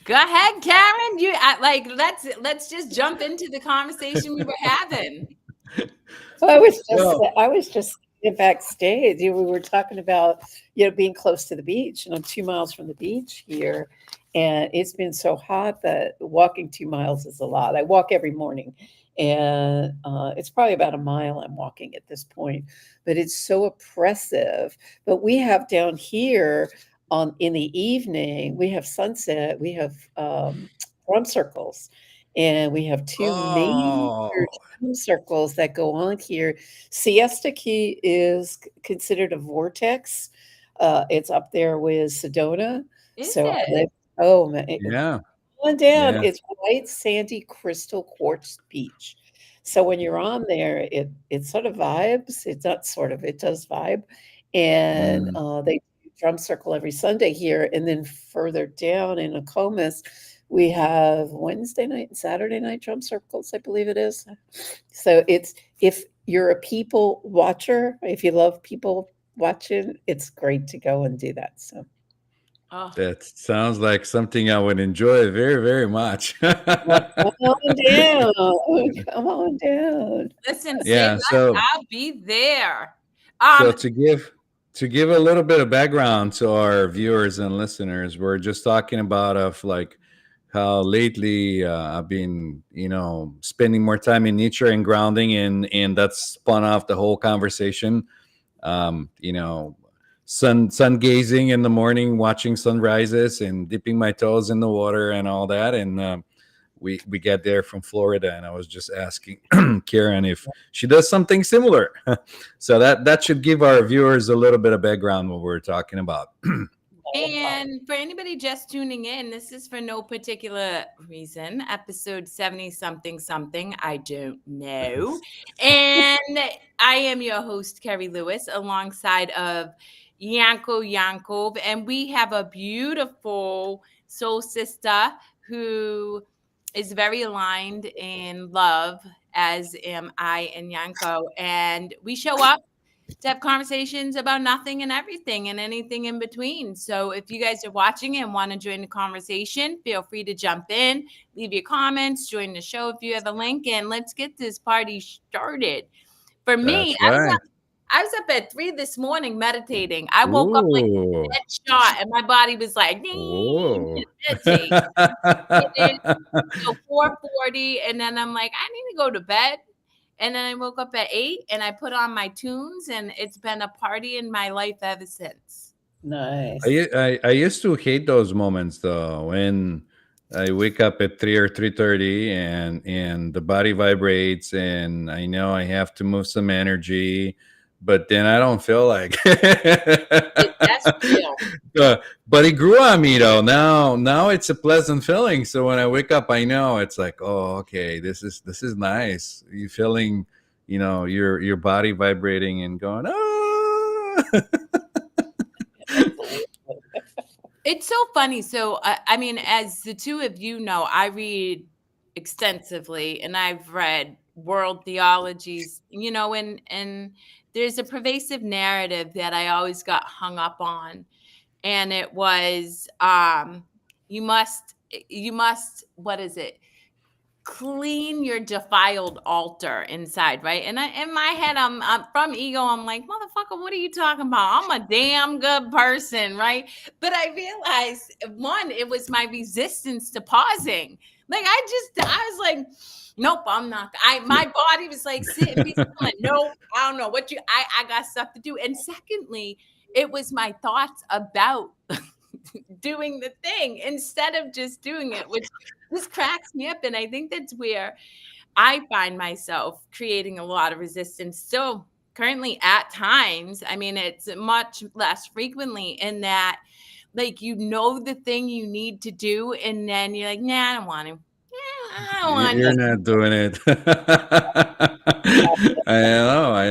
Go ahead, Karen. Like let's just jump into the conversation we were having. Well, Well, I was just backstage. We were talking about, being close to the beach, and I'm 2 miles from the beach here. And it's been so hot that walking 2 miles is a lot. I walk every morning, and it's probably about a mile I'm walking at this point, but it's so oppressive. But we have down here in the evening, we have sunset, we have drum circles, and we have two major oh, circles that go on here. Siesta Key is considered a vortex. It's up there with Sedona. Is So I it? live, oh man, yeah, on down, yeah. it's white, sandy, crystal quartz beach. So when you're on there, it sort of vibes. It's not sort of, it does vibe. And Mm. they do drum circle every Sunday here. And then further down in Nokomis, we have Wednesday night and Saturday night drum circles, I believe it is. So it's, if you're a people watcher, if you love people watching, it's great to go and do that. So Oh, That sounds like something I would enjoy very, very much. well, come on down. Come on down. listen, say Yeah. less. So, I'll be there. so Um, to give a little bit of background to our viewers and listeners, we're just talking about of like how lately I've been, spending more time in nature and grounding, and that's spun off the whole conversation. You know, sun gazing in the morning, watching sunrises, and dipping my toes in the water and all that. And we get there from Florida, and I was just asking Karen if she does something similar. So that should give our viewers a little bit of background what we're talking about. and for anybody just tuning in, this is for no particular reason. Episode 70 something something. I don't know. And I am your host, Kerri Lewis, alongside of Yanko Yankov. And we have a beautiful soul sister who is very aligned in love, as am I and Yanko. And we show up to have conversations about nothing and everything and anything in between. So if you guys are watching and want to join the conversation, feel free to jump in, leave your comments, join the show if you have a link, and let's get this party started. For me, That's right. I was up at 3 this morning meditating. I woke up like Ooh. a dead shot, and my body was like, "Nee, Ooh. meditate." And so 4:40, and then I'm like, I need to go to bed. And then I woke up at 8 and I put on my tunes, and it's been a party in my life ever since. Nice. I used to hate those moments though when I wake up at 3 or 3:30 and the body vibrates and I know I have to move some energy, but then I don't feel like. That's real. Uh, but it grew on me though. Now it's a pleasant feeling. So when I wake up, I know it's like, oh, okay, this is nice. You feeling, your body vibrating and going, oh. Absolutely. It's so funny. So, I mean, as the two of you know, I read extensively and I've read world theologies, and there's a pervasive narrative that I always got hung up on. And it was, you must, what is it? Clean your defiled altar inside, right? And in my head, I'm from ego. I'm like, motherfucker, what are you talking about? I'm a damn good person, right? But I realized, one, it was my resistance to pausing. Like I was like, nope, I'm not. My body was like, sit and be still. Like, nope, I don't know what I got stuff to do. And secondly, it was my thoughts about doing the thing instead of just doing it, which this cracks me up. And I think that's where I find myself creating a lot of resistance. So currently at times, I mean, it's much less frequently in that, like, the thing you need to do, and then you're like, nah, I don't want to. Yeah, I don't want You're not doing it. I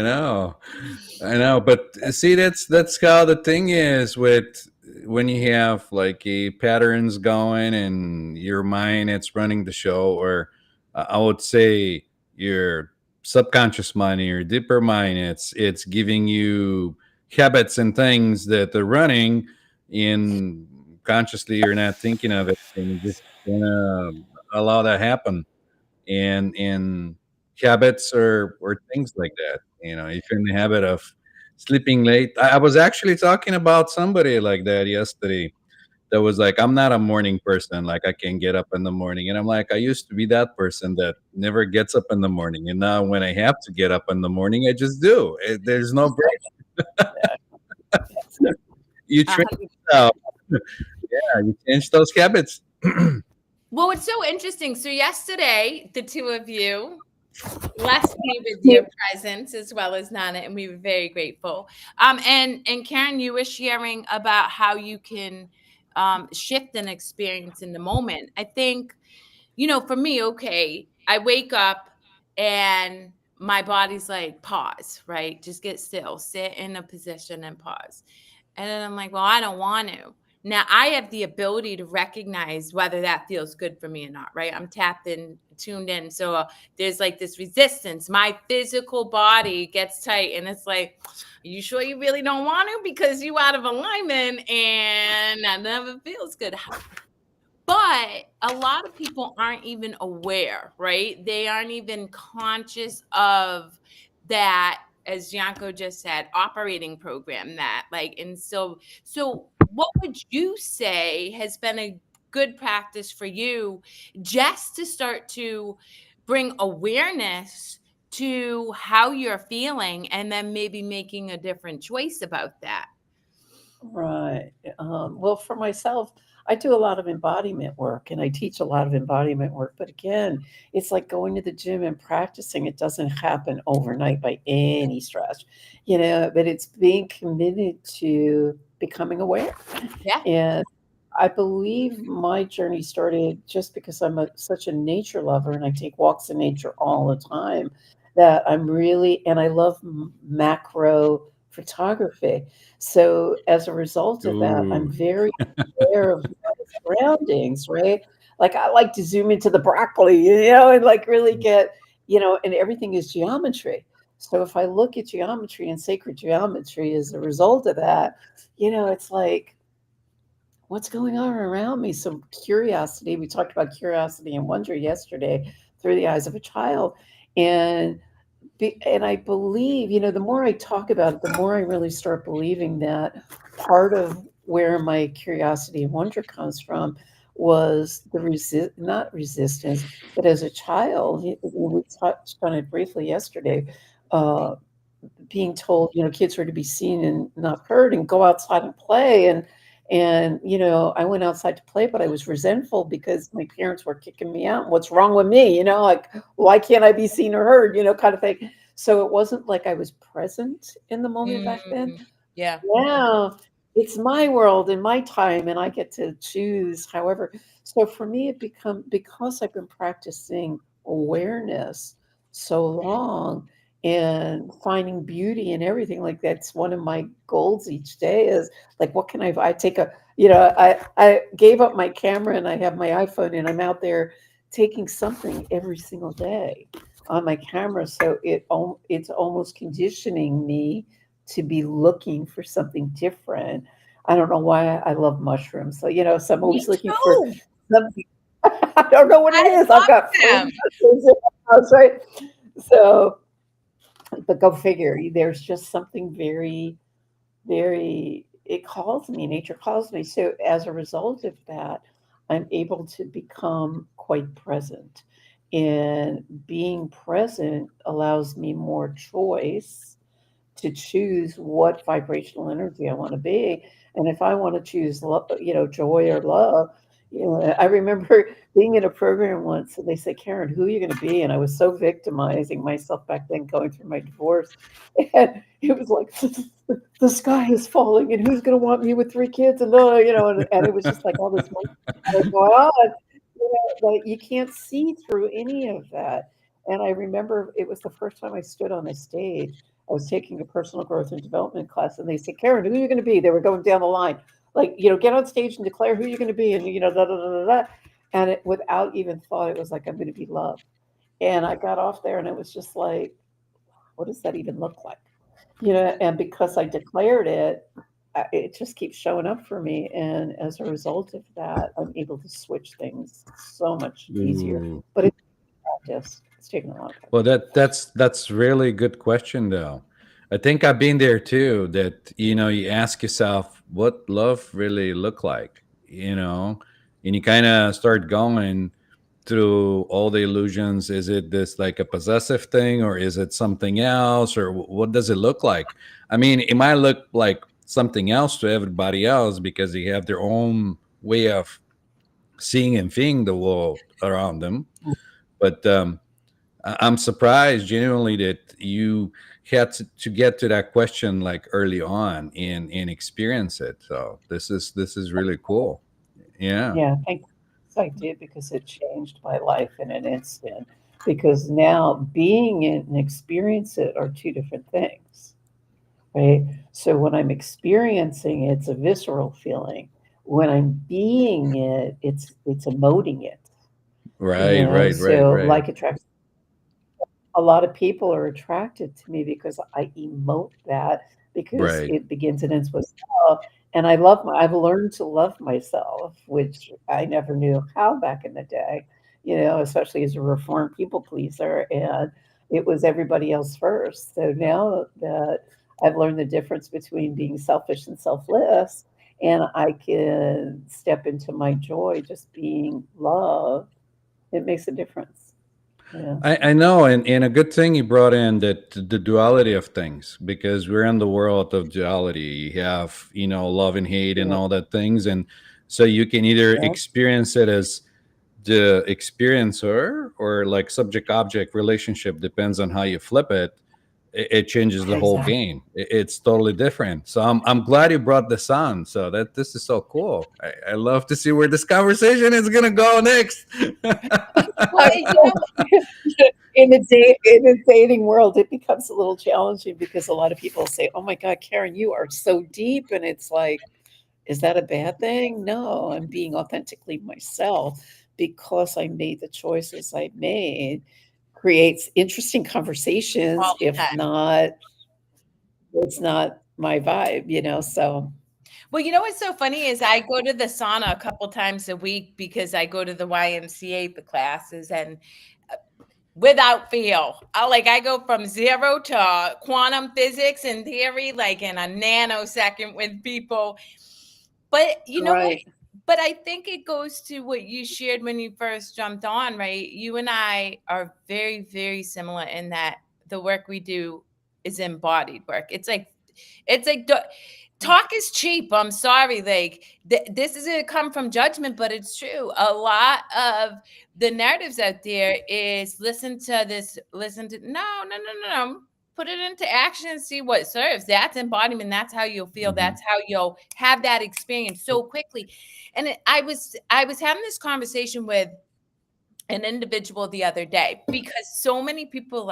know. But see, that's how the thing is with when you have like a patterns going and your mind it's running the show, or I would say your subconscious mind, your deeper mind, it's giving you habits and things that they're running in. consciously you're not thinking of it, and you just gonna allow that happen. And habits or things like that. If you're in the habit of sleeping late, I was actually talking about somebody like that yesterday that was like, I'm not a morning person. Like, I can get up in the morning. And I'm like, I used to be that person that never gets up in the morning. And now when I have to get up in the morning, I just do. There's no break. Yeah, yes. You A train hundred yourself. percent. Yeah, you change those habits. Well, it's so interesting. So yesterday, the two of you blessed me with your presence as well as Nana, and we were very grateful. And Karen, you were sharing about how you can shift an experience in the moment. I think, for me, okay, I wake up and my body's like, pause, right? Just get still, sit in a position and pause. And then I'm like, well, I don't want to. Now I have the ability to recognize whether that feels good for me or not, right? I'm tapped in, tuned in. So there's like this resistance. My physical body gets tight and it's like, are you sure you really don't want to? Because you out of alignment and that never feels good. But a lot of people aren't even aware, right? They aren't even conscious of that, as Yanko just said, operating program that like, and so what would you say has been a good practice for you just to start to bring awareness to how you're feeling and then maybe making a different choice about that? Right. Well, for myself, I do a lot of embodiment work and I teach a lot of embodiment work. But again, it's like going to the gym and practicing. It doesn't happen overnight by any stretch, but it's being committed to becoming aware. Yeah. And I believe my journey started just because such a nature lover and I take walks in nature all the time that and I love macro photography. So as a result of that, I'm Ooh. very aware of my surroundings, right? Like I like to zoom into the broccoli, and like really get, and everything is geometry. So if I look at geometry and sacred geometry as a result of that, it's like, what's going on around me? Some curiosity. We talked about curiosity and wonder yesterday through the eyes of a child. And and I believe, the more I talk about it, the more I really start believing that part of where my curiosity and wonder comes from was not resistance, but as a child, we touched on it briefly yesterday. Uh, Being told, kids were to be seen and not heard and go outside and play. And I went outside to play, but I was resentful because my parents were kicking me out. What's wrong with me? Like, why can't I be seen or heard? Kind of thing. So it wasn't like I was present in the moment back then. Mm, yeah. Yeah, it's my world and my time, and I get to choose. However, so for me, it become because I've been practicing awareness so long and finding beauty in everything. Like that's one of my goals each day is like, what can I take I gave up my camera and I have my iPhone and I'm out there taking something every single day on my camera. So it's almost conditioning me to be looking for something different. I don't know why I love mushrooms. So, so I'm Me always looking for too. something. I don't know what it I is. I've love got 40 them. mushrooms in my house, right? So, but go figure. There's just something very, very, it calls me, nature calls me. So as a result of that, I'm able to become quite present. And being present allows me more choice to choose what vibrational energy I want to be. And if I want to choose love, joy or love, I remember being in a program once and they said, Karen, who are you going to be? And I was so victimizing myself back then going through my divorce. And it was like, the sky is falling and who's going to want me with 3 kids? And it was just like all this going on, that you can't see through any of that. And I remember it was the first time I stood on a stage. I was taking a personal growth and development class, and they said, Karen, who are you going to be? They were going down the line, like, get on stage and declare who you're going to be, and, da, da, da, da, da. And without even thought, it was like, I'm going to be love. And I got off there, and it was just like, what does that even look like? And because I declared it, it just keeps showing up for me. And as a result of that, I'm able to switch things so much easier. Ooh. But it's practice. It's taken a lot of practice. Well, that's really good question though. I think I've been there too. That you ask yourself what love really look like, and you kind of start going through all the illusions. Is it this like a possessive thing, or is it something else, or what does it look like? I mean, it might look like something else to everybody else because they have their own way of seeing and feeling the world around them. But I'm surprised genuinely that you had to get to that question like early on and experience it. So this is really cool. Yeah. Yeah, thank I did because it changed my life in an instant. Because now being it and experience it are two different things, right? So when I'm experiencing it, it's a visceral feeling. When I'm being it, it's emoting it. Right, right, right, So right, like attracts a lot of people are attracted to me because I emote that because right. it begins and ends with love. And I've learned to love myself, which I never knew how back in the day, especially as a reformed people pleaser. And it was everybody else first. So now that I've learned the difference between being selfish and selfless, and I can step into my joy just being love, it makes a difference. Yeah. I know, and a good thing you brought in that the duality of things because we're in the world of duality. You have love and hate and Yeah. all that things, and so you can either Yeah. experience it as the experiencer or like subject object relationship, depends on how you flip it. It changes the whole Exactly. game. It's totally different. So I'm glad you brought this on. So that this is so cool. I love to see where this conversation is gonna go next. Well, In the dating world, it becomes a little challenging because a lot of people say, "Oh my God, Karen, you are so deep," and it's like, is that a bad thing? No, I'm being authentically myself because I made the choices I made. Creates interesting conversations. all the If time. not, it's not my vibe. So Well, you know what's so funny is I go to the sauna a couple times a week because I go to the YMCA, the classes, and without fail, I go from zero to quantum physics and theory like in a nanosecond with people. But you know what? right, But I think it goes to what you shared when you first jumped on, right? You and I are very, very similar in that the work we do is embodied work. It's like talk is cheap. I'm sorry. This isn't come from judgment, but it's true. A lot of the narratives out there is listen to this, listen to no, no, no, no, no. Put it into action and see what serves. That's embodiment. That's how you'll feel. Mhm. That's how you'll have that experience so quickly. And I was having this conversation with an individual the other day because so many people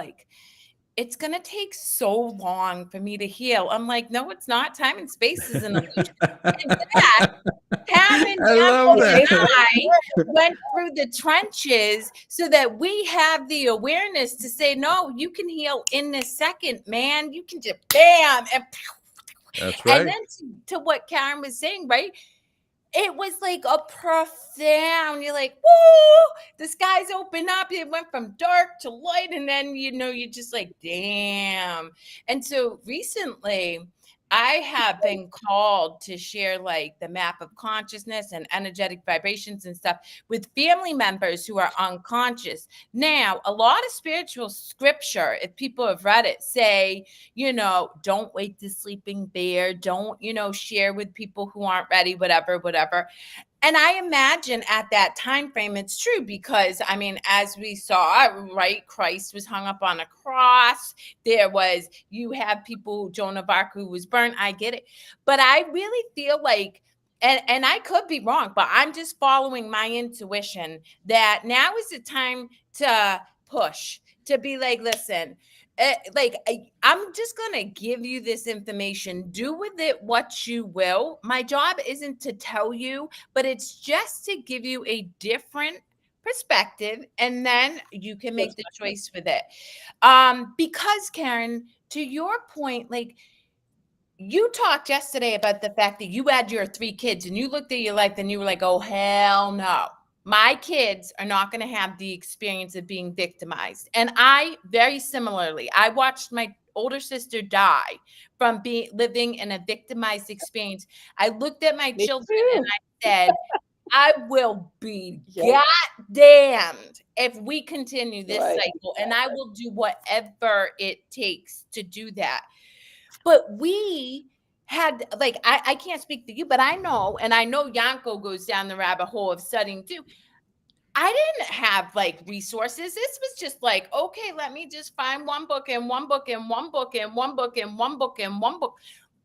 it's going to take so long for me to heal. I'm like, no, it's not. Time and space is an illusion. In fact, Karen, I love Yanko, and that. I went through the trenches so that we have the awareness to say, no, you can heal in this second, man. You can just bam That's and right. then to what Karen was saying, right? It was like a profound, you're like, whoa, the skies open up. It went from dark to light. And then, you're just like, damn. And so recently, I have been called to share like the map of consciousness and energetic vibrations and stuff with family members who are unconscious. Now, a lot of spiritual scripture, if people have read it, say, don't wake the sleeping bear, don't, share with people who aren't ready, whatever, whatever. And I imagine at that time frame it's true because I mean, as we saw, right, Christ was hung up on a cross. You have people, Joan of Arc, who was burnt. I get it. But I really feel like and I could be wrong, but I'm just following my intuition that now is the time to push, to be like, listen, I'm just gonna give you this information. Do with it what you will. My job isn't to tell you, but it's just to give you a different perspective, and then you can make the choice with it. Because Karen, to your point, you talked yesterday about the fact that you had your 3 kids and you looked at your life and you were like, oh, hell no. My kids are not going to have the experience of being victimized. And I, very similarly, I watched my older sister die from being living in a victimized experience. I looked at my Me children and too. I said, I will be Yep. goddamned if we continue this Right. cycle, and I will do whatever it takes to do that. But we had, like, I can't speak for you, but I know, and I know Yanko goes down the rabbit hole of studying too. I didn't have like resources. This was just like, okay, let me just find one book and one book and one book and one book and one book and one book.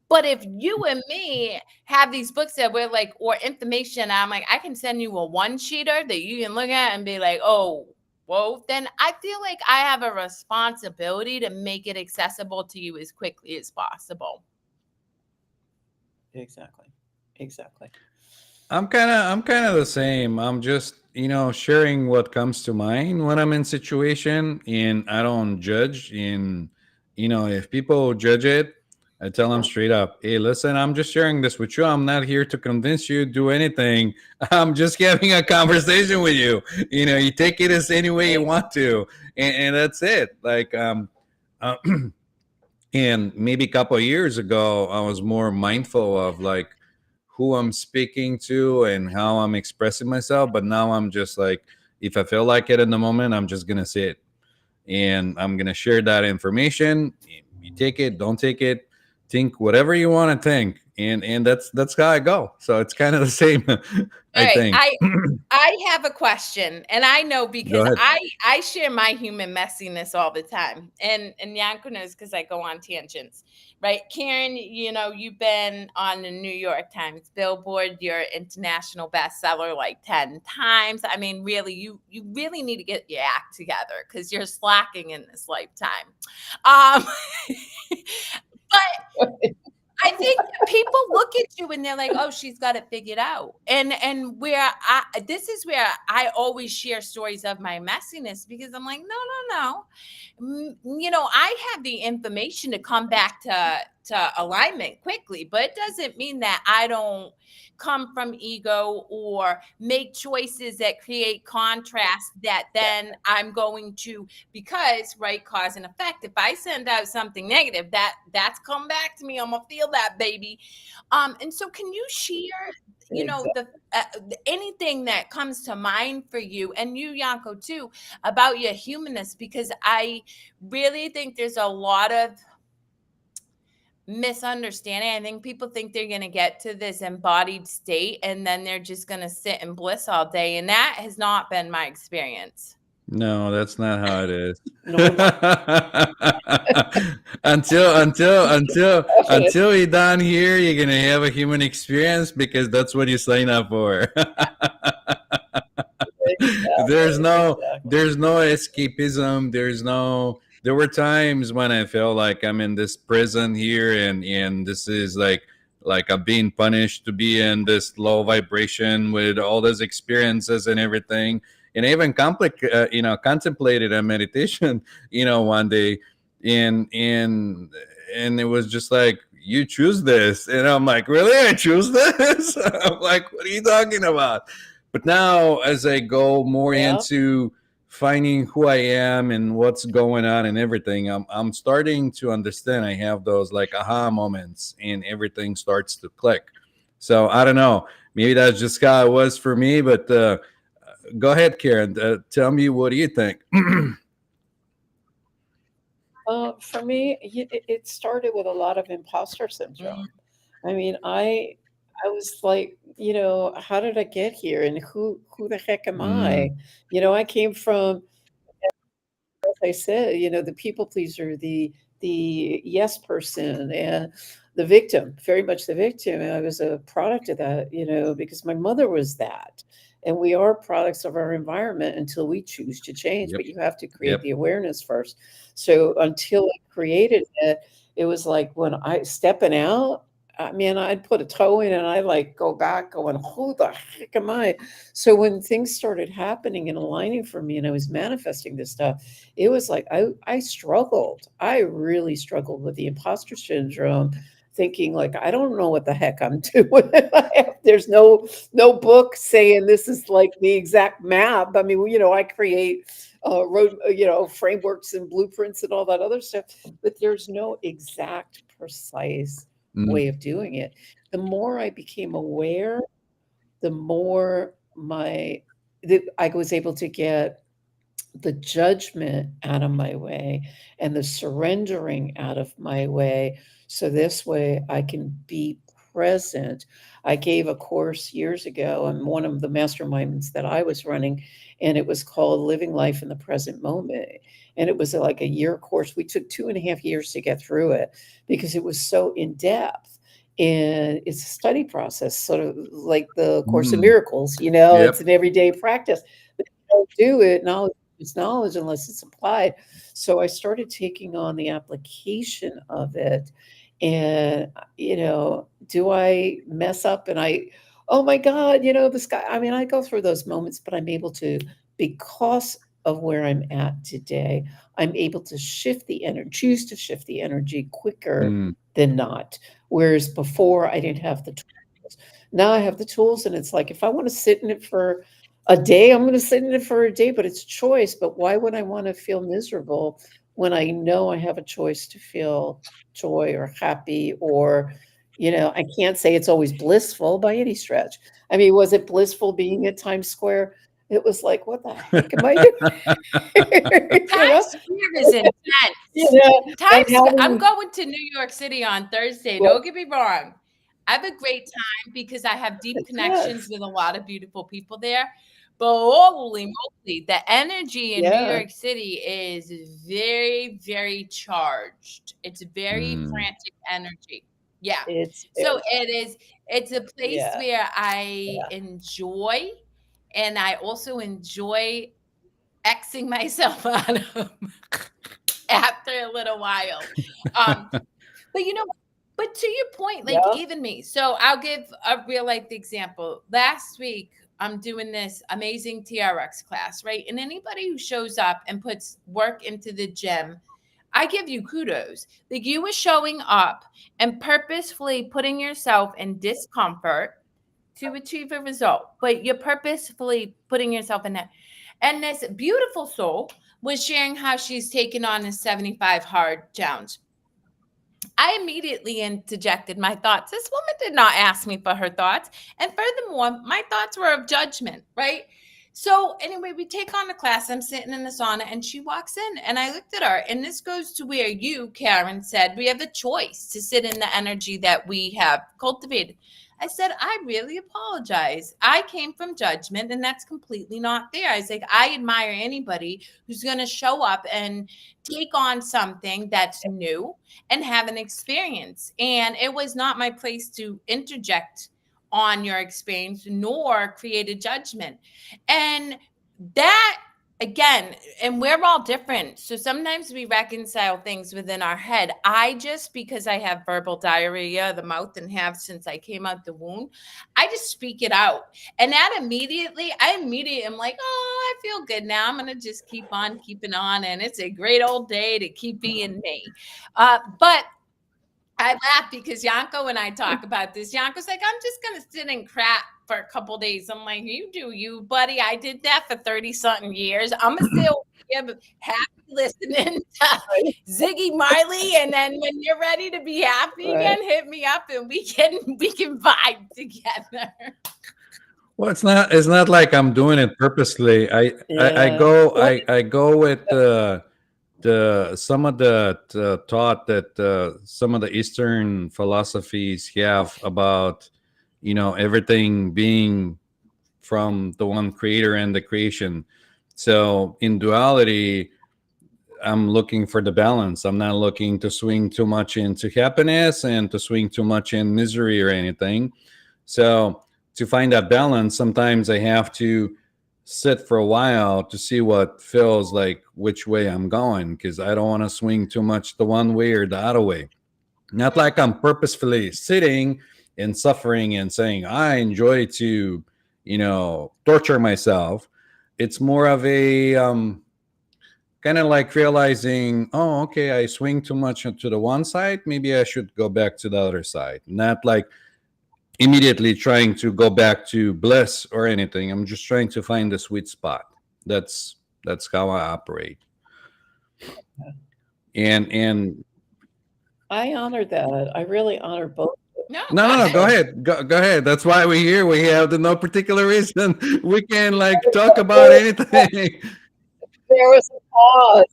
But if you and me have these books that we're like, or information, I'm like, I can send you a one-sheeter that you can look at and be like, oh, whoa, then I feel like I have a responsibility to make it accessible to you as quickly as possible. Exactly. Exactly. I'm kind of the same. I'm just, sharing what comes to mind when I'm in situation, and I don't judge. And if people judge it, I tell them straight up, "Hey, listen, I'm just sharing this with you. I'm not here to convince you to do anything. I'm just having a conversation with you. You take it as any way you want to, and that's it. Like, uh, and maybe a couple of years ago, I was more mindful of like who I'm speaking to and how I'm expressing myself. But now I'm just like, if I feel like it in the moment, I'm just gonna say it, and I'm gonna share that information. You take it, don't take it, think whatever you want to think, and that's how I go. So it's kind of the same, All I right, think. I have a question, and I know Go because ahead. I share my human messiness all the time, and Yanko knows because I go on tangents, right? Karen, you've been on the New York Times Billboard, you're international bestseller like 10 times. I mean, really, you really need to get your act together because you're slacking in this lifetime. Um, but I think that people look at you and they're like, "Oh, she's got it figured out." And where this is where I always share stories of my messiness because I'm like, "No, no, no. I have the information to come back to alignment quickly, but it doesn't mean that I don't come from ego or make choices that create contrast that then I'm going to, because right, cause and effect, if I send out something negative, that's come back to me, I'm gonna feel that, baby. And so can you share, Exactly. anything that comes to mind for you, and you, Yanko, too, about your humanness, because I really think there's a lot of misunderstanding. I think people think they're going to get to this embodied state and then they're just going to sit in bliss all day. And that has not been my experience. No, that's not how it is. Nor my definite. Until you're done here, you're gonna have a human experience because that's what you sign up for. there's Exactly. no Exactly. there's no escapism. There were times when I felt like I'm in this prison here, and this is like I'm being punished to be in this low vibration with all those experiences and everything. And I even contemplated a meditation, one day, and it was just like, you choose this, and I'm like, really, I choose this? I'm like, what are you talking about? But now, as I go more Yeah. into finding who I am and what's going on and everything, I'm starting to understand. I have those like aha moments, and everything starts to click. So I don't know. Maybe that's just how it was for me. But go ahead, Karen. Tell me, what do you think? For me, it started with a lot of imposter Mm, syndrome. I mean, I was like, how did I get here, and who the heck am I? Mm, I came from, as I said, the people pleaser, the yes person, and the victim, very much the victim. And I was a product of that, because my mother was that. And we are products of our environment until we choose to change, yep. but you have to create Yep. the awareness first. So until I created it, it was like when I stepping out, I mean, I'd put a toe in and I like go back going, who the heck am I? So when things started happening and aligning for me and I was manifesting this stuff, it was like I struggled. I really struggled with the imposter syndrome thinking like, I don't know what the heck I'm doing. There's no book saying this is like the exact map. I mean, I create road, frameworks and blueprints and all that other stuff, but there's no exact precise Mm, way of doing it. The more I became aware, the more I was able to get the judgment out of my way and the surrendering out of my way. So this way I can be present. I gave a course years ago on one of the masterminds that I was running, and it was called Living Life in the Present Moment. And it was like a year course. We took 2.5 years to get through it because it was so in depth. And it's a study process, sort of like the Course in mm, Miracles, it's yep. an everyday practice. But if you don't do it, knowledge is knowledge unless it's applied. So I started taking on the application of it. And, do I mess up and oh my God, this guy, I mean, I go through those moments, but I'm able to, because of where I'm at today, I'm able to shift the energy, choose to shift the energy quicker Mm, than not. Whereas before I didn't have the tools. Now I have the tools, and it's like, if I want to sit in it for a day, I'm going to sit in it for a day, but it's choice. But why would I want to feel miserable when I know I have a choice to feel joy or happy? Or, I can't say it's always blissful by any stretch. I mean, was it blissful being at Times Square? It was like, what the heck am I doing? you Times know, Square is you intense. know, and I'm having, going to New York City on Thursday. well, Don't get me wrong. I have a great time because I have deep connections yes, with a lot of beautiful people there. But holy moly, the energy in New yeah, York City is very, very charged. It's very mm, frantic energy. Yeah. it's So very, it's a place yeah, where I yeah. enjoy, and I also enjoy Xing myself out of after a little while. Um, but but to your point, like Yeah. even me. So I'll give a real life example. Last week, I'm doing this amazing TRX class, right? And anybody who shows up and puts work into the gym, I give you kudos. Like you were showing up and purposefully putting yourself in discomfort to achieve a result, but you're purposefully putting yourself in that. And this beautiful soul was sharing how she's taken on a 75 hard challenge. I immediately interjected my thoughts. This woman did not ask me for her thoughts. And furthermore, my thoughts were of judgment, right? So, anyway, we take on the class. I'm sitting in the sauna and she walks in and I looked at her. And this goes to where you, Karen, said we have a choice to sit in the energy that we have cultivated. I said, I really apologize. I came from judgment and that's completely not there. I was like, I admire anybody who's going to show up and take on something that's new and have an experience. And it was not my place to interject on your experience nor create a judgment. And that again, and we're all different. So sometimes we reconcile things within our head. I just, because I have verbal diarrhea of the mouth and have since I came out the womb, I just speak it out. And that I immediately am like, oh, I feel good now. I'm going to just keep on keeping on. And it's a great old day to keep being me. But I laugh because Yanko and I talk about this. Yanko's like, I'm just going to sit and crap for a couple days. I'm like, you do you, buddy. I did that for 30 something years. I'm going to stay over here happy listening to Right. Ziggy Marley. And then when you're ready to be happy Right. again, hit me up and we can vibe together. well, it's not like I'm doing it purposely. I Yeah. go Well, I go with the some of the thought that some of the Eastern philosophies have about everything being from the one creator and the creation. So in duality, I'm looking for the balance. I'm not looking to swing too much into happiness and to swing too much in misery or anything. So to find that balance, sometimes I have to sit for a while to see what feels like which way I'm going because I don't want to swing too much the one way or the other way. Not like I'm purposefully sitting and suffering and saying I enjoy to, torture myself. It's more of a kind of like realizing, oh, okay, I swing too much to the one side. Maybe I should go back to the other side. Not like immediately trying to go back to bliss or anything. I'm just trying to find the sweet spot. That's how I operate. And I honor that. I really honor both. No, no, go no, no. Go ahead. ahead. Go ahead. That's why we're here. We have the no particular reason. We can like talk about anything. There was a pause.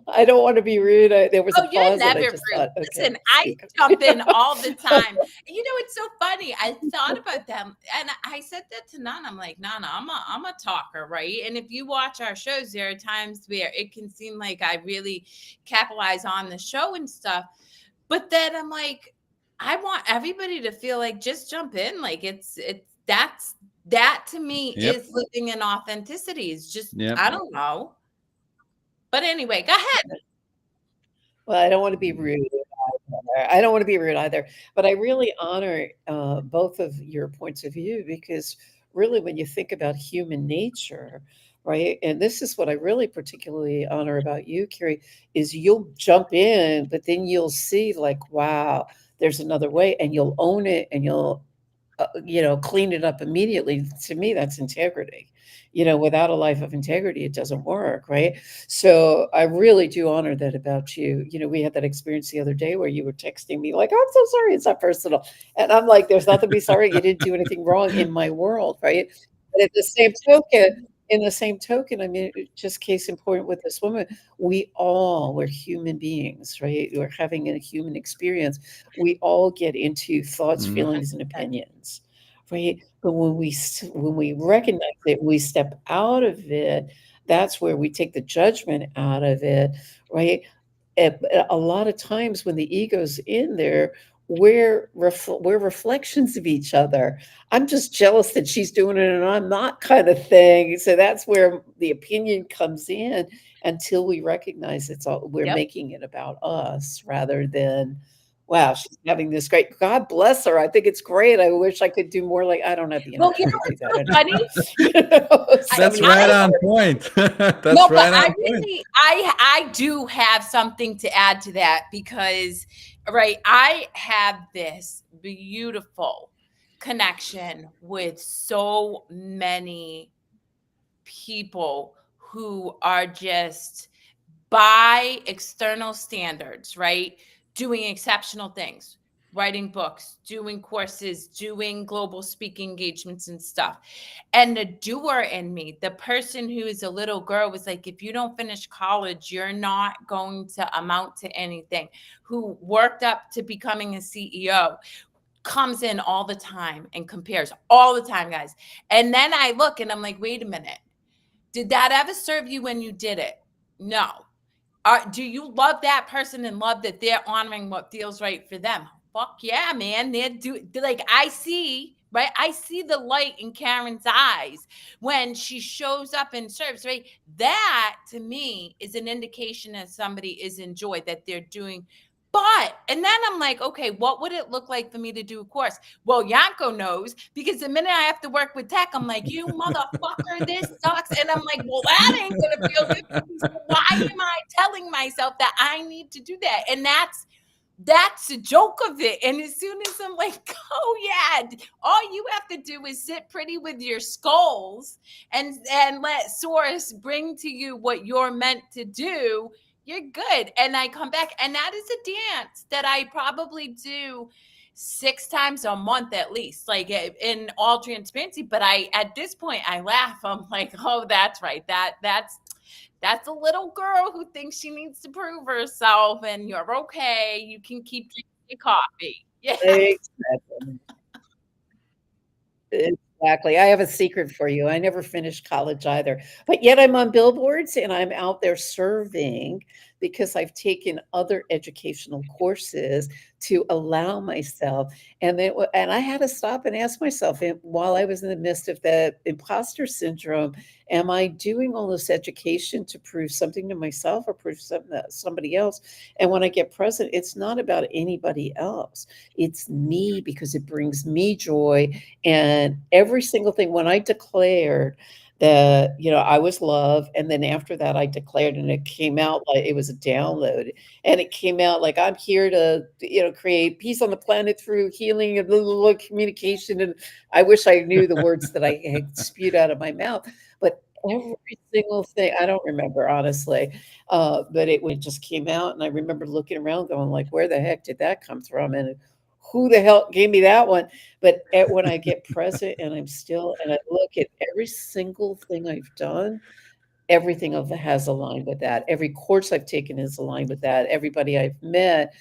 I don't want to be rude. There was a Oh, you're pause, and I never just rude. thought, okay, Listen, I speak. jump in all the time. You know, it's so funny. I thought about them, and I said that to Nana. I'm like, Nana, I'm a talker, right? And if you watch our shows, there are times where it can seem like I really capitalize on the show and stuff. But then I'm like, I want everybody to feel like just jump in. Like that to me Yep. is living in authenticity. It's just, Yep. I don't know. But anyway, go ahead. Well, I don't want to be rude. I don't want to be rude either, but I really honor both of your points of view because really, when you think about human nature, right, and this is what I really particularly honor about you, Carrie, is you'll jump in, but then you'll see like, wow, there's another way, and you'll own it, and you'll clean it up immediately. To me, that's integrity. Without a life of integrity, it doesn't work, right? So I really do honor that about you. We had that experience the other day where you were texting me like, "I'm so sorry, it's not personal," and I'm like, "There's nothing to be sorry. You didn't do anything wrong in my world, right?" But in the same token, I mean, just case in point with this woman, we're human beings, right? We're having a human experience. We all get into thoughts, Mhm. feelings, and opinions, right? But when we recognize it, we step out of it. That's where we take the judgment out of it, right? A lot of times when the ego's in there, we're reflections of each other. I'm just jealous that she's doing it and I'm not, kind of thing. So that's where the opinion comes in until we recognize we're Yep. making it about us rather than, wow, she's having this great, God bless her. I think it's great. I wish I could do more, like, I don't have the Well, you energy know to do what's that so anymore. funny? I That's 70 right I on plus. point. That's no, but right I on point. really I do have something to add to that because, right, I have this beautiful connection with so many people who are just by external standards, right? Doing exceptional things, writing books, doing courses, doing global speaking engagements and stuff. And the doer in me, the person who is a little girl, was like, if you don't finish college, you're not going to amount to anything, who worked up to becoming a CEO, comes in all the time and compares all the time, guys. And then I look and I'm like, wait a minute. Did that ever serve you when you did it? No. Do you love that person and love that they're honoring what feels right for them? Fuck yeah, man. They're like, I see, right? I see the light in Karen's eyes when she shows up and serves, right? That to me is an indication that somebody is in joy, that they're doing. And then I'm like, okay, what would it look like for me to do a course? Well, Yanko knows because the minute I have to work with tech, I'm like, you motherfucker, this sucks. And I'm like, well, that ain't going to feel good for me. So why am I telling myself that I need to do that? And that's the joke of it. And as soon as I'm like, oh yeah, all you have to do is sit pretty with your skulls and let source bring to you what you're meant to do, you're good. And I come back, and that is a dance that I probably do 6 times a month at least, like in all transparency. But I, at this point, I laugh. I'm like, oh, that's right. That's a little girl who thinks she needs to prove herself, and you're okay. You can keep drinking your coffee. Yeah. Exactly. Exactly. I have a secret for you. I never finished college either, but yet I'm on billboards and I'm out there serving because I've taken other educational courses to allow myself. And I had to stop and ask myself while I was in the midst of the imposter syndrome, am I doing all this education to prove something to myself or prove something to somebody else? And when I get present, it's not about anybody else. It's me because it brings me joy and every single thing when I declared that, I was love, and then after that, I declared, and it came out like it was a download, and it came out like, "I'm here to, create peace on the planet through healing and blah, blah, blah, communication," and I wish I knew the words that I had spewed out of my mouth, but every single thing I don't remember, honestly, but it when it just came out, and I remember looking around going like, "Where the heck did that come from, and who the hell gave me that one?" But when I get present and I'm still and I look at every single thing I've done, everything of has aligned with that. Every course I've taken is aligned with that. Everybody I've met,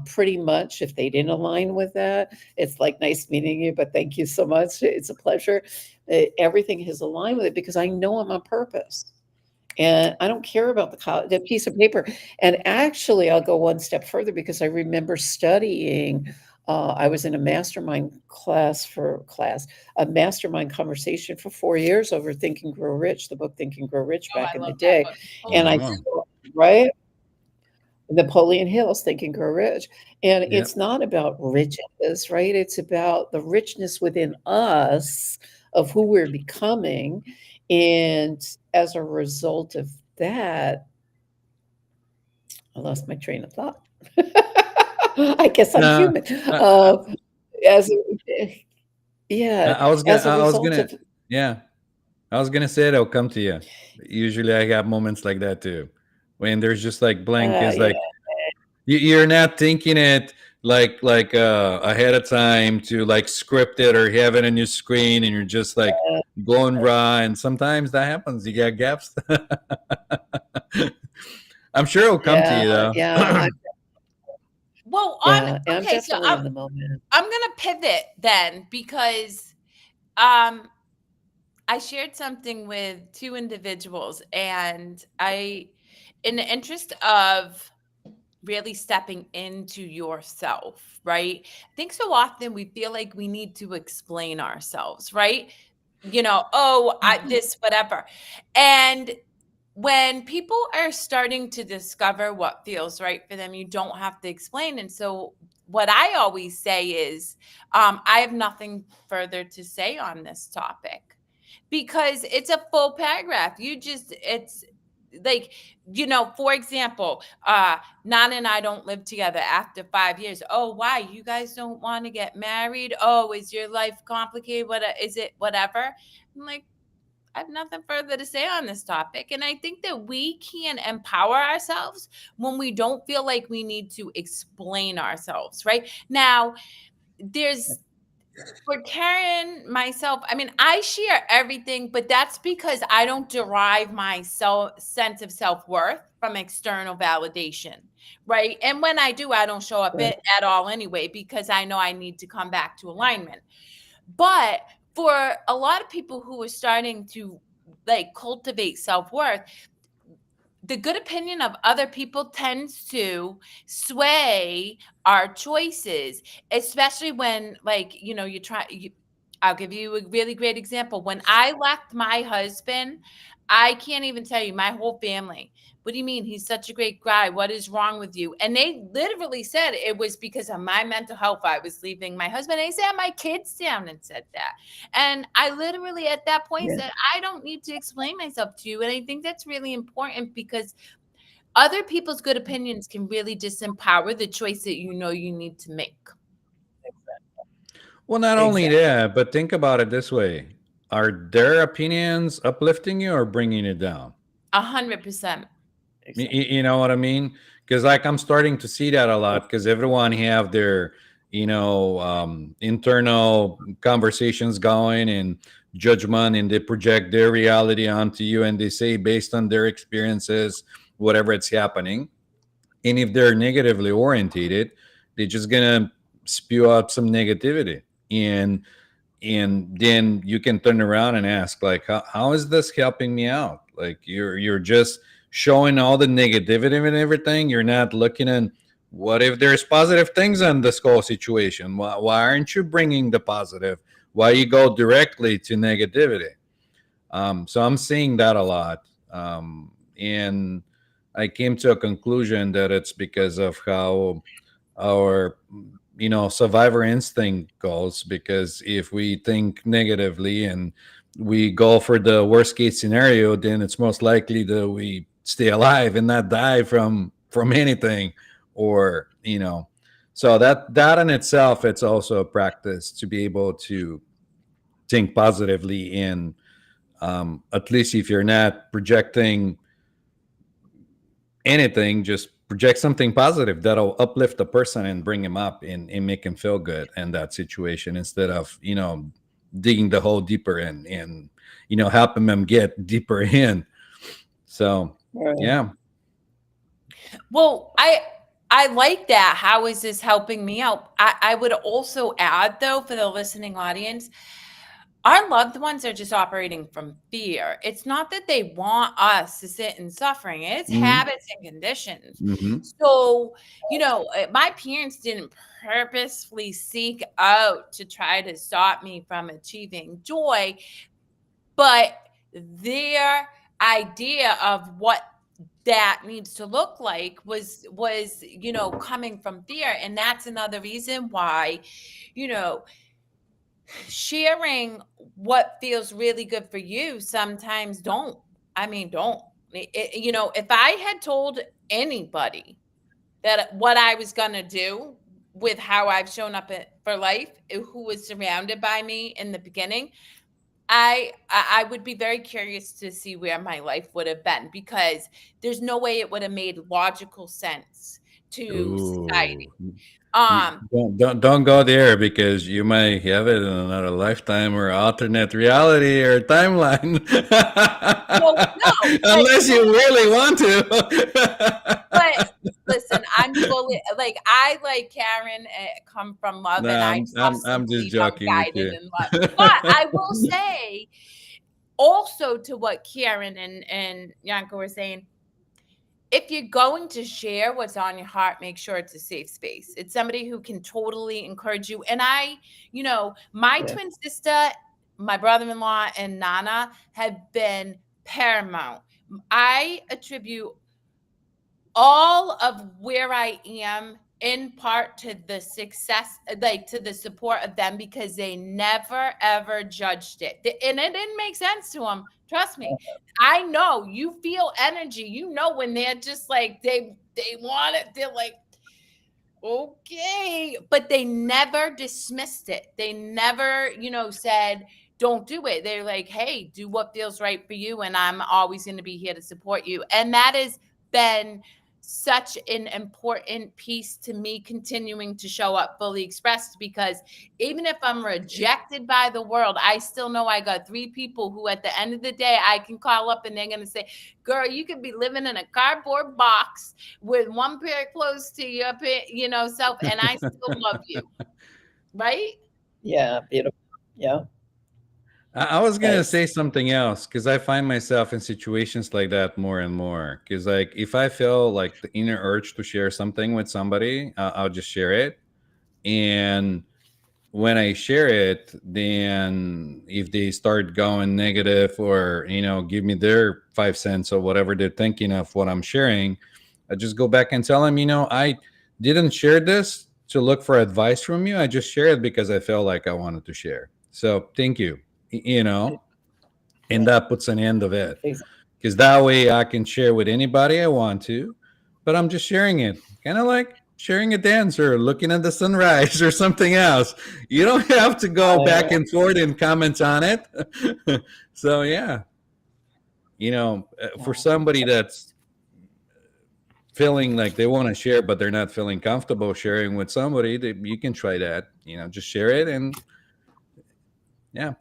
pretty much, if they didn't align with that, it's like, "Nice meeting you, but thank you so much. It's a pleasure." Everything has aligned with it because I know I'm on purpose. And I don't care about the piece of paper. And actually, I'll go one step further because I remember studying. I was in a mastermind a mastermind conversation for 4 years over Think and Grow Rich, the book Think and Grow Rich Oh, back I in the love that day. book. And Holy I Wow. saw, right? Napoleon Hill's Think and Grow Rich. And Yeah. it's not about riches, right? It's about the richness within us of who we're becoming. And as a result of that, I lost my train of thought. I guess I'm No, human. I, As a, yeah, as a I was result gonna, of yeah, I was gonna say it'll come to you. Usually, I have moments like that too, when there's just like blank. Is yeah, like you're not thinking it like ahead of time to like script it or have it on your screen, and you're just like going raw. And sometimes that happens. You got gaps. I'm sure it'll come to yeah, you though. yeah, Well, I'm okay, so definitely in the moment. I'm gonna pivot then because um I shared something with two individuals, and in the interest of really stepping into yourself, right? I think so often we feel like we need to explain ourselves, right? Oh, Mhm. this, whatever. And when people are starting to discover what feels right for them, you don't have to explain. And so, what I always say is, I have nothing further to say on this topic because it's a full paragraph. It's like, for example, Nana and I don't live together after 5 years. Oh, why? You guys don't want to get married? Oh, is your life complicated? What is it? Whatever. I'm like, I have nothing further to say on this topic. And I think that we can empower ourselves when we don't feel like we need to explain ourselves, right? Now, there's for Karen, myself, I mean, I share everything, but that's because I don't derive my sense of self worth from external validation, right? And when I do, I don't show up Right. at all anyway because I know I need to come back to alignment. But for a lot of people who are starting to like cultivate self-worth, the good opinion of other people tends to sway our choices, especially when, like, I'll give you a really great example. When I left my husband, I can't even tell you, my whole family, what do you mean? He's such a great guy. What is wrong with you? And they literally said it was because of my mental health. I was leaving my husband. They sat my kids down and said that. And I literally at that point Yeah. said, I don't need to explain myself to you. And I think that's really important because other people's good opinions can really disempower the choice that you know you need to make. Well, not only Exactly. that, but think about it this way: are their opinions uplifting you or bringing you down? 100%. Exactly. You know what I mean? Because like I'm starting to see that a lot because everyone have their internal conversations going and judgment, and they project their reality onto you, and they say based on their experiences whatever it's happening. And if they're negatively orientated, they're just gonna spew out some negativity. And then you can turn around and ask like, how is this helping me out? Like you're just showing all the negativity and everything. You're not looking at what if there's positive things in this whole situation. Why aren't you bringing the positive? Why you go directly to negativity? So I'm seeing that a lot. And I came to a conclusion that it's because of how our survivor instinct goes. Because if we think negatively and we go for the worst case scenario, then it's most likely that we stay alive and not die from anything, or so that in itself, it's also a practice to be able to think positively in, at least if you're not projecting anything, just project something positive that'll uplift the person and bring him up and make him feel good in that situation, instead of digging the hole deeper and helping them get deeper in. So Right. yeah. Well, I like that. How is this helping me out? I would also add, though, for the listening audience, our loved ones are just operating from fear. It's not that they want us to sit in suffering. It's Hmm. habits and conditions. Hmm. So, my parents didn't purposefully seek out to try to stop me from achieving joy, but their idea of what that needs to look like was coming from fear. And that's another reason why you know sharing what feels really good for you sometimes don't. If I had told anybody that what I was going to do with how I've shown up for life, who was surrounded by me in the beginning, I would be very curious to see where my life would have been, because there's no way it would have made logical sense to society. Ooh. Um, Don't go there, because you might have it in another lifetime or alternate reality or timeline. well, no, Unless you really want to. but listen, I'm fully like I like Karen, come from love, No, and I trust and I'm just believe I'm joking with guided you. in love. But I will say also to what Karen and Yanko were saying, if you're going to share what's on your heart, make sure it's a safe space. It's somebody who can totally encourage you. And my Yeah. twin sister, my brother-in-law, and Nana have been paramount. I attribute all of where I am in part to the success, like to the support of them, because they never ever judged it. And it didn't make sense to them. Trust me. I know you feel energy. You know when they're just like they want it, they're like, okay, but they never dismissed it. They never, said don't do it. They're like, hey, do what feels right for you, and I'm always going to be here to support you. And that has been such an important piece to me continuing to show up fully expressed, because even if I'm rejected by the world, I still know I got three people who at the end of the day I can call up and they're going to say, girl, you could be living in a cardboard box with one pair of clothes to your self, and I still love you, right? Yeah. Beautiful. Yeah. I was gonna Nice. say something else, because I find myself in situations like that more and more. Because like if I feel like the inner urge to share something with somebody, I'll just share it. And when I share it, then if they start going negative, or give me their 5 cents or whatever they're thinking of what I'm sharing, I just go back and tell them, I didn't share this to look for advice from you. I just shared it because I felt like I wanted to share. So thank you. Right. And Yeah. that puts an end of it, Ex- because that way I can share with anybody I want to, but I'm just sharing it, kind of like sharing a dance or looking at the sunrise or something else. You don't have to go back and forth and comment on it. So yeah, for Yeah. somebody that's feeling like they want to share but they're not feeling comfortable sharing with somebody, you can try that. Just share it, and yeah.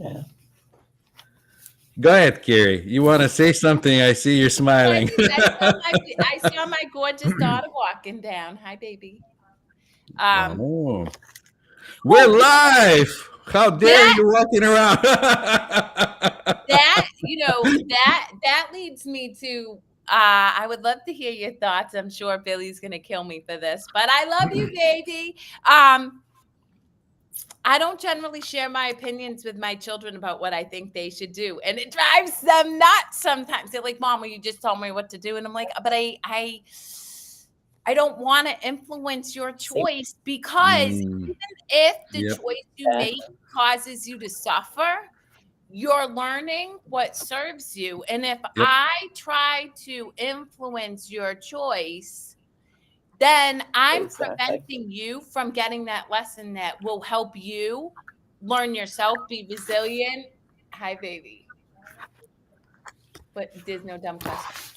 Yeah. Go ahead, Kerri. You want to say something? I see you're I smiling. just I saw my gorgeous daughter walking down. Hi, baby. Um, Oh, we're well, live. How dare that you walking around? that leads me to I would love to hear your thoughts. I'm sure Billy's gonna kill me for this, but I love you, baby. I don't generally share my opinions with my children about what I think they should do, and it drives them nuts sometimes. They're like, "Mom, will you just tell me what to do?" And I'm like, "But I I don't want to influence your Same. choice because Mm, even if the yep. choice you make causes you to suffer, you're learning what serves you. And if Yep. I try to influence your choice, then I'm Exactly. preventing you from getting that lesson that will help you learn yourself, be resilient. Hi, baby. But there's no dumb question.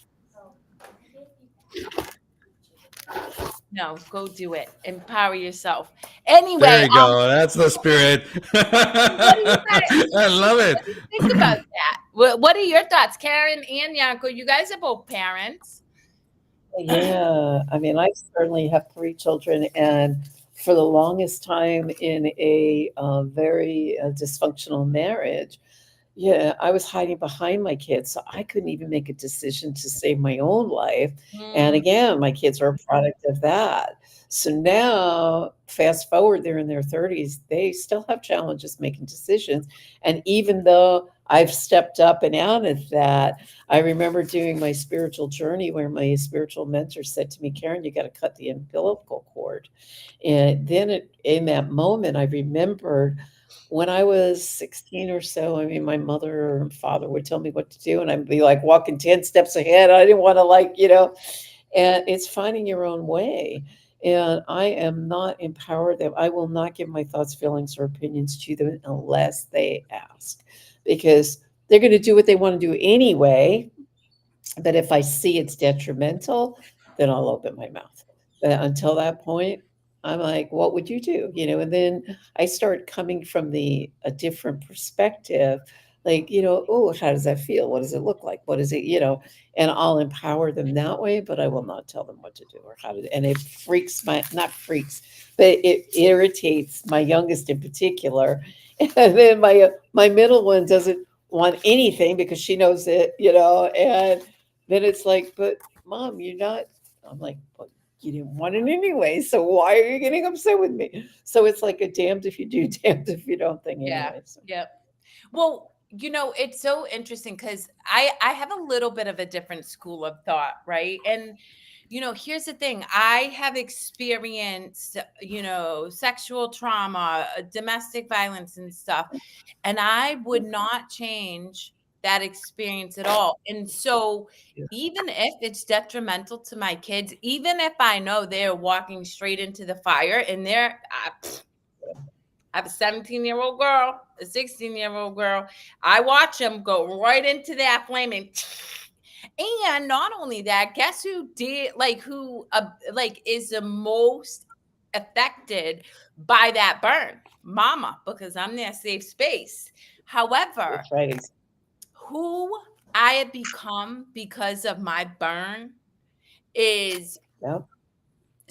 No, go do it. Empower yourself. There Anyway, you go. That's the spirit. what do you guys I love it. what do you think about that? What are your thoughts, Karen and Yanko? You guys are both parents. Yeah, I mean, I certainly have 3 children, and for the longest time in a, very, dysfunctional marriage, yeah, I was hiding behind my kids, so I couldn't even make a decision to save my own life, and Mm, again, my kids are a product of that. So now, fast forward, they're in their 30s, they still have challenges making decisions, and even though I've stepped up and out of that, I remember doing my spiritual journey where my spiritual mentor said to me, "Karen, you gotta cut the umbilical cord." And then in that moment, I remembered when I was 16 or so, I mean, my mother and father would tell me what to do, and I'd be like walking 10 steps ahead. I didn't want to, like, and it's finding your own way. And I am not empowered them. I will not give my thoughts, feelings, or opinions to them unless they ask, because they're going to do what they want to do anyway. But if I see it's detrimental, then I'll open my mouth. But until that point, I'm like, what would you do? And then I start coming from the a different perspective, like, oh, how does that feel? What does it look like? What is it? And I'll empower them that way, but I will not tell them what to do or how to. And it freaks my, not freaks, but it irritates my youngest in particular. And then my middle one doesn't want anything because she knows it. And then it's like, "But mom, you're not." I'm like, "But you didn't want it anyway, so why are you getting upset with me?" So it's like a damned if you do, damned if you don't thing yeah. anyway. So Yep. Well, it's so interesting because I have a little bit of a different school of thought, right? And here's the thing. I have experienced, sexual trauma, domestic violence and stuff, and I would not change that experience at all. And so yeah, even if it's detrimental to my kids, even if I know they're walking straight into the fire and I have a 17-year-old girl, a 16-year-old girl. I watch them go right into that flaming. And not only that, guess who did like is the most affected by that burn? Mama, because I'm their safe space. However, that's right. who I have become because of my burn is Yeah,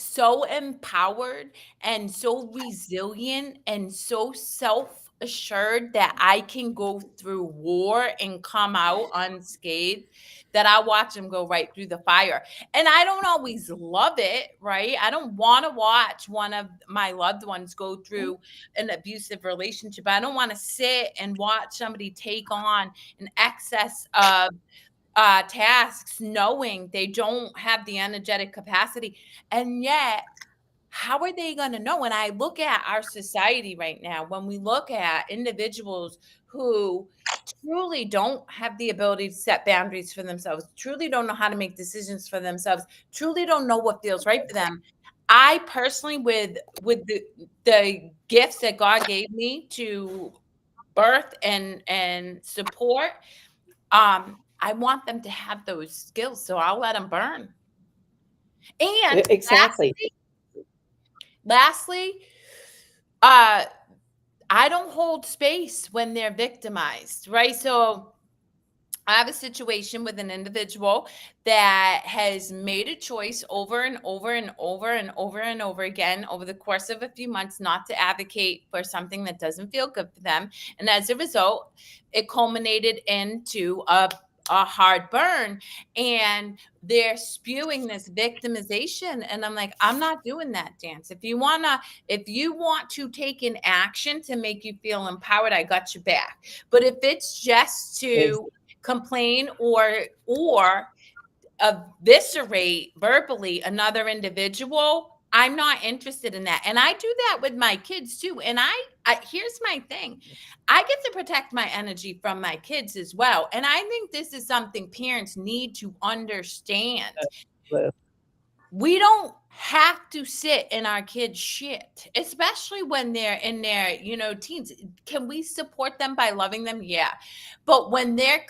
so empowered and so resilient and so self assured that I can go through war and come out unscathed, that I watch them go right through the fire. And I don't always love it, right? I don't want to watch one of my loved ones go through an abusive relationship. I don't want to sit and watch somebody take on an excess of tasks knowing they don't have the energetic capacity. And yet, how are they going to know? When I look at our society right now, when we look at individuals who truly don't have the ability to set boundaries for themselves, truly don't know how to make decisions for themselves, truly don't know what feels right for them. I personally, with the gifts that God gave me to birth and support, I want them to have those skills, so I'll let them burn. And exactly. lastly, uh, I don't hold space when they're victimized, right? So I have a situation with an individual that has made a choice over and over and over and over and over again over the course of a few months not to advocate for something that doesn't feel good for them. And as a result, it culminated into a hard burn, and they're spewing this victimization, and I'm like, I'm not doing that dance. If you want to take an action to make you feel empowered, I got your back. But if it's just Ex- to complain or eviscerate verbally another individual, I'm not interested in that. And I do that with my kids too. And I here's my thing. I get to protect my energy from my kids as well. And I think this is something parents need to understand. Well, We don't have to sit in our kids' shit, especially when they're in their, teens. Can we support them by loving them? Yeah. But when they're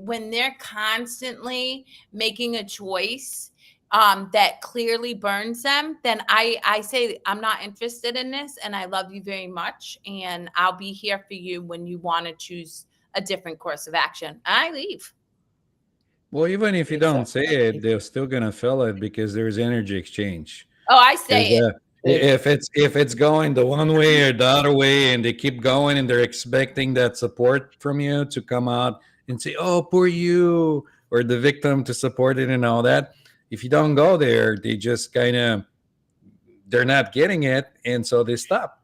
when they're constantly making a choice that clearly burns them, then I say I'm not interested in this, and I love you very much, and I'll be here for you when you want to choose a different course of action. I leave. Well, even if you don't say it, exactly. they're still gonna feel it because there's energy exchange. Oh, I Because say it. It's if it's going the one way or the other way, and they keep going, and they're expecting that support from you to come out and say, "Oh, poor you," or the victim to support it and all that. If you don't go there, they just kind of they're not getting it, and so they stop.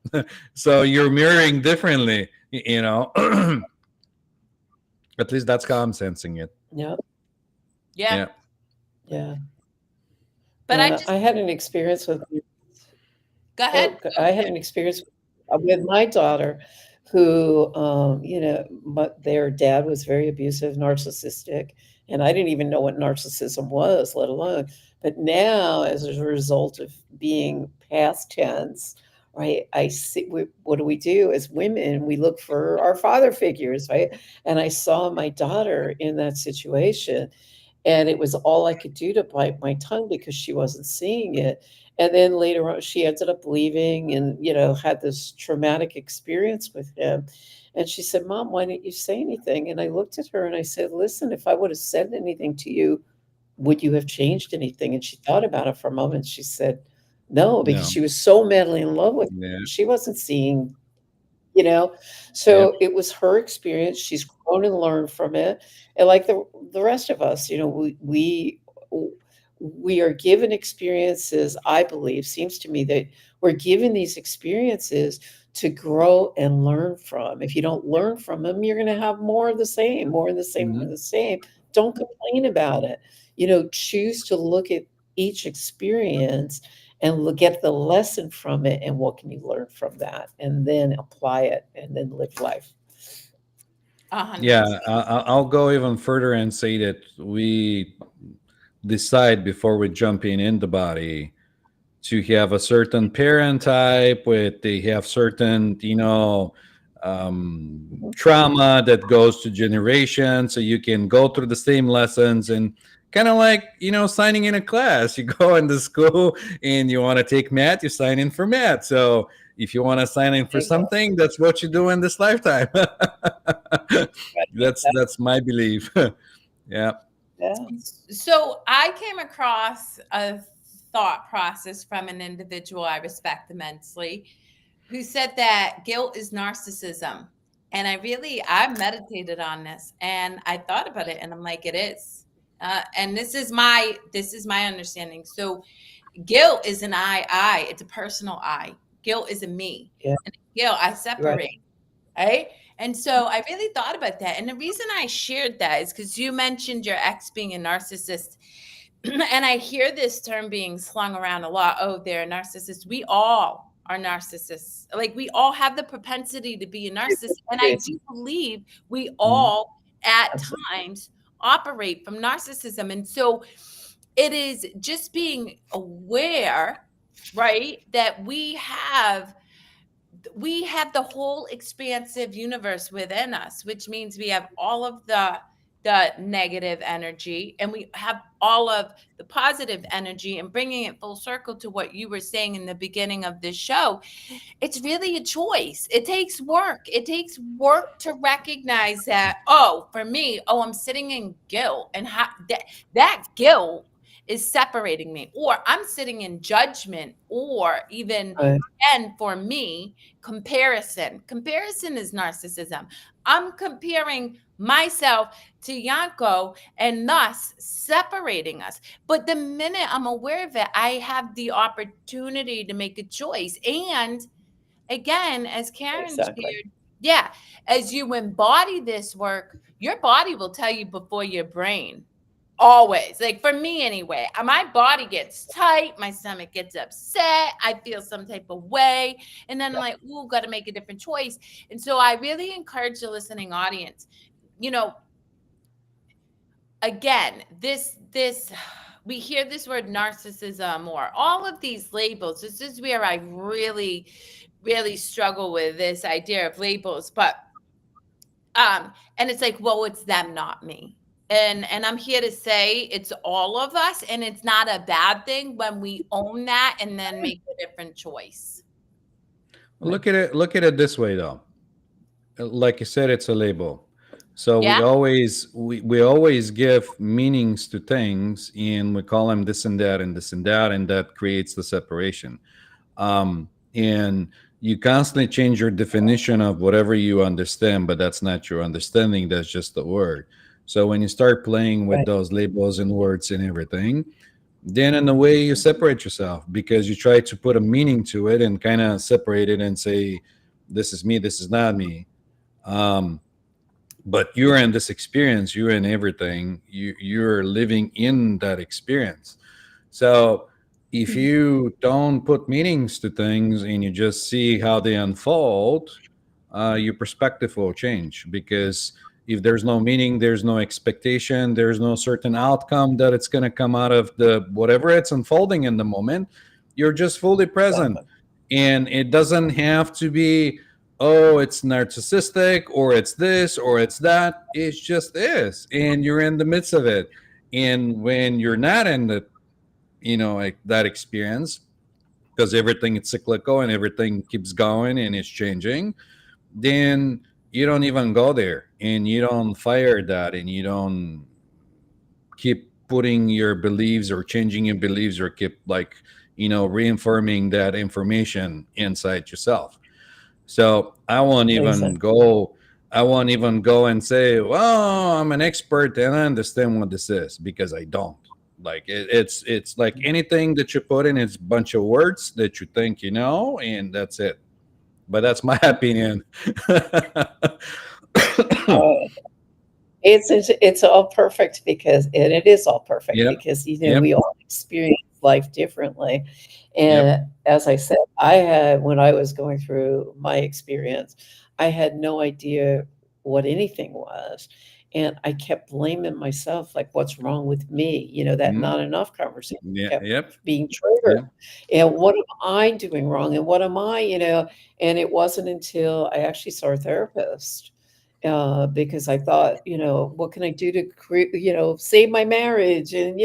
So you're mirroring differently, you know. At least that's how I'm sensing it. yeah, Yeah. Yeah. yeah, But I yeah. just I had an experience with go ahead. Oh, I had an experience with my daughter who, their dad was very abusive, narcissistic, and I didn't even know what narcissism was, let alone. But now, as a result of being past tense, right, I see what do we do as women? We look for our father figures, right? And I saw my daughter in that situation, and it was all I could do to bite my tongue because she wasn't seeing it. And then later on, she ended up leaving and, had this traumatic experience with him. And she said, Mom, why didn't you say anything? And I looked at her and I said, Listen, if I would have said anything to you, would you have changed anything? And she thought about it for a moment. She said, No, because No. she was so madly in love with Yeah. him. She wasn't seeing you know? Yep. So it was her experience, she's grown and learned from it, and like the rest of us, we are given experiences, I believe, seems to me that we're given these experiences to grow and learn from. If you don't learn from them, you're gonna have more of the same, more of the same, more of Mhm. the same. Don't complain about it. Choose to look at each experience and look get the lesson from it and what can you learn from that and then apply it and then live life. 100%. Yeah, I'll go even further and say that we decide before we jumping in the body to have a certain parent type with they have certain Mhm. trauma that goes to generation, so you can go through the same lessons and kind of like signing in a class. You go into school and you want to take math, you sign in for math. So if you want to sign in for Exactly. something, that's what you do in this lifetime. That's my belief. Yeah. Yeah. So I came across a thought process from an individual I respect immensely who said that guilt is narcissism. And I meditated on this and I thought about it and I'm like, it is. And this is my understanding. So guilt is an I. It's a personal I. Guilt is a me. Yeah. And guilt, I Right. separate. Right? And so I really thought about that. And the reason I shared that is because you mentioned your ex being a narcissist. And I hear this term being slung around a lot. Oh, they're a narcissist. We all are narcissists. Like we all have the propensity to be a narcissist. And I do believe we Mhm. all at Absolutely. times operate from narcissism. And so it is just being aware, right, that we have the whole expansive universe within us, which means we have all of the negative energy and we have all of the positive energy, and bringing it full circle to what you were saying in the beginning of this show, it's really a choice. It takes work. It takes work to recognize that, oh, for me, oh, I'm sitting in guilt, and how that guilt is separating me, or I'm sitting in judgment, or even, Right. and for me, comparison is narcissism. I'm comparing myself to Yanko, and thus separating us. But the minute I'm aware of it, I have the opportunity to make a choice. And again, as Karen Exactly. shared, yeah, as you embody this work, your body will tell you before your brain. Always. Like for me anyway, my body gets tight, my stomach gets upset, I feel some type of way, and then I'm like, "Ooh, got to make a different choice." And so I really encourage the listening audience, you know, again, this we hear this word narcissism or all of these labels. This is where I really struggle with this idea of labels, but and it's like, well, it's them, not me. And I'm here to say it's all of us, and it's not a bad thing when we own that and then make a different choice. Right. Look at it this way though. Like you said, it's a label. So Yeah. we always give meanings to things, and we call them this and that and this and that, and that creates the separation. And you constantly change your definition of whatever you understand, but that's not your understanding. That's just the word. So when you start playing with Right. those labels and words and everything, then in a way you separate yourself because you try to put a meaning to it and kind of separate it and say, this is me, this is not me. um, but you're in this experience, you're in everything, you're living in that experience. So if Mhm. you don't put meanings to things and you just see how they unfold, your perspective will change. Because if there's no meaning, there's no expectation, there's no certain outcome that it's going to come out of the whatever it's unfolding in the moment. You're just fully present, Exactly. and it doesn't have to be, oh, it's narcissistic or it's this or it's that. It's just is, and you're in the midst of it. And when you're not in the, like that experience, because everything is cyclical and everything keeps going and it's changing, then you don't even go there and you don't fire that and you don't keep putting your beliefs or changing your beliefs or keep like, reaffirming that information inside yourself. So Exactly. I won't even go and say, well, I'm an expert and I understand what this is, because I don't. Like it's like anything that you put in, it's a bunch of words that you think you know, and that's it. But that's my opinion. Uh, it's all perfect because, and it is all perfect Yep. because Yep. we all experience life differently. Yep. And as I said, I had when I was going through my experience, I had no idea what anything was. And I kept blaming myself, like, what's wrong with me? That Mhm. not enough conversation Yeah. kept Yep. being triggered. Yep. And what am I doing wrong? And what am I? And it wasn't until I actually saw a therapist, because I thought, what can I do to save my marriage? And,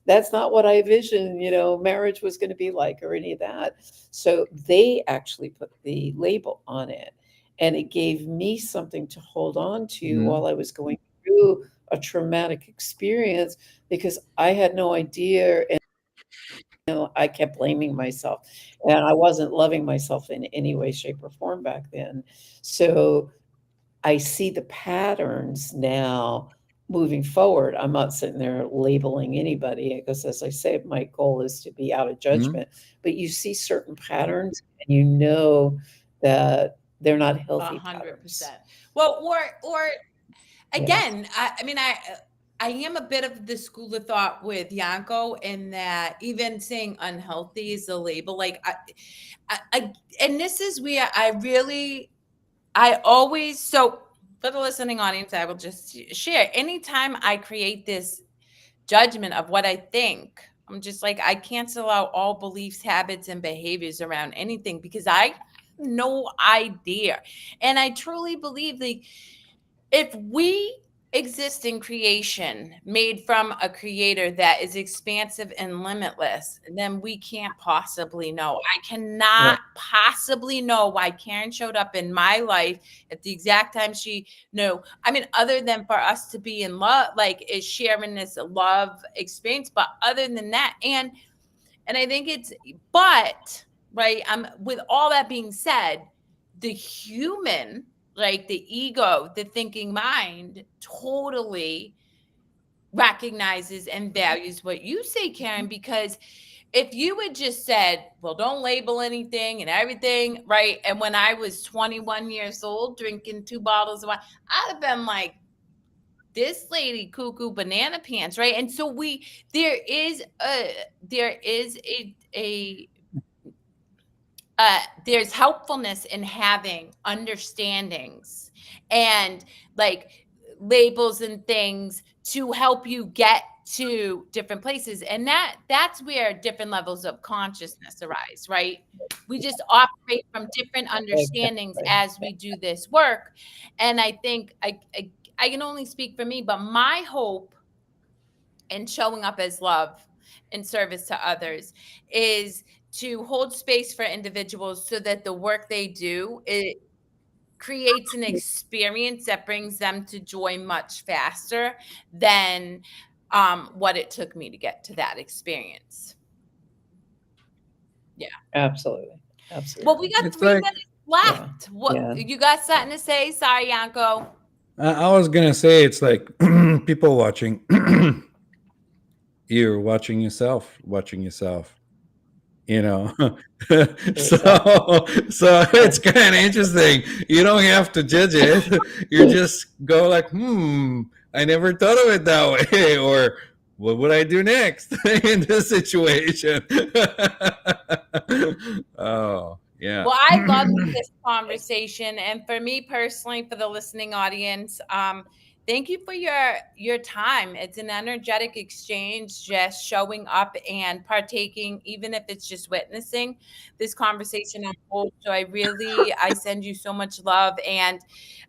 that's not what I envisioned, marriage was going to be like or any of that. So they actually put the label on it. And it gave me something to hold on to Mhm. while I was going through a traumatic experience because I had no idea. And, I kept blaming myself and I wasn't loving myself in any way, shape, or form back then. So I see the patterns now moving forward. I'm not sitting there labeling anybody because, as I said, my goal is to be out of Mhm. judgment. But you see certain patterns and you know that they're not A healthy hundred patterns. percent. Well, or Yes. again, I am a bit of the school of thought with Yanko in that even saying unhealthy is a label. Like and this is where I always, so for the listening audience, I will just share. Anytime I create this judgment of what I think, I'm just like, I cancel out all beliefs, habits, and behaviors around anything because I have no idea. And I truly believe like if we exist in creation made from a creator that is expansive and limitless, then we can't possibly know. I cannot Right. possibly know why Karen showed up in my life at the exact time she no. I mean, other than for us to be in love, like is sharing this love experience. But other than that, and I think it's but right, with all that being said, the human, like the ego, the thinking mind totally recognizes and values what you say, Karen, because if you had just said, well, don't label anything and everything, right? And when I was 21 years old drinking 2 bottles of wine, I'd have been like, this lady cuckoo banana pants, right? And so there is a there is a there's helpfulness in having understandings and like labels and things to help you get to different places, and that's where different levels of consciousness arise, right? We just operate from different understandings Exactly. as we do this work. And I think I can only speak for me, but my hope and showing up as love and service to others is to hold space for individuals so that the work they do, it creates an experience that brings them to joy much faster than what it took me to get to that experience. Yeah. Absolutely. Well, we Absolutely. got It's 3 minutes Yeah. left. What Yeah. you got something to say? Sorry, Yanko. I was gonna say it's like people watching. You're watching yourself, you know. so Exactly. so Yeah. it's kind of interesting. You don't have to judge it. You just go like, I never thought of it that way, or what would I do next in this situation? Oh yeah. Well, I love this conversation, and for me personally, for the listening audience, thank you for your time. It's an energetic exchange, just showing up and partaking, even if it's just witnessing this conversation unfold. So I send you so much love, and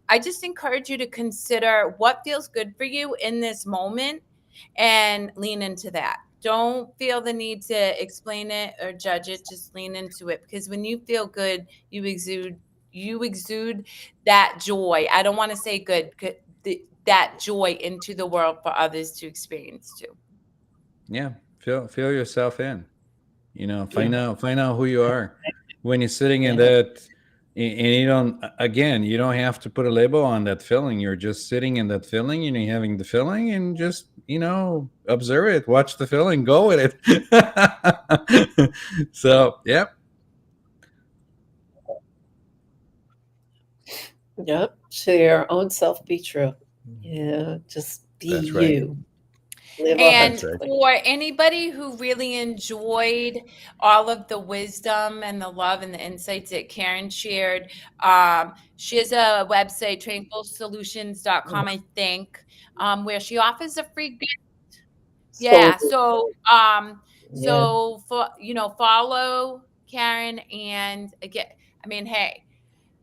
I just encourage you to consider what feels good for you in this moment and lean into that. Don't feel the need to explain it or judge it. Just lean into it, because when you feel good, you exude that joy. I don't want to say that joy into the world for others to experience too. Yeah, feel yourself in. Yeah. Find out who you are when you're sitting in Yeah. that. And you don't, again, you don't have to put a label on that feeling. You're just sitting in that feeling and you're having the feeling, and just observe it, watch the feeling, go with it. So yeah, Yep. To your own self, be true. Yeah. Just be that's right. you. Live That's And right. authentically. for anybody who really enjoyed all of the wisdom and the love and the insights that Karen shared, she has a website, tranquilsolutions.com, I think, where she offers a free gift. So Yeah. So, yeah. for follow Karen, and again, I mean, hey,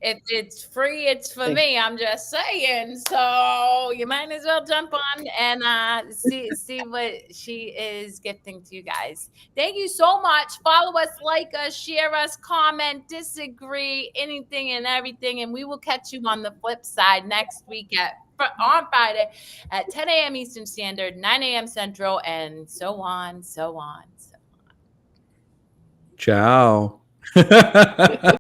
if it's free, it's for Thank me. I'm just saying. So you might as well jump on and see what she is gifting to you guys. Thank you so much. Follow us, like us, share us, comment, disagree, anything and everything, and we will catch you on the flip side next week on Friday at 10 a.m. Eastern Standard, 9 a.m. Central, and so on, so on. So Ciao.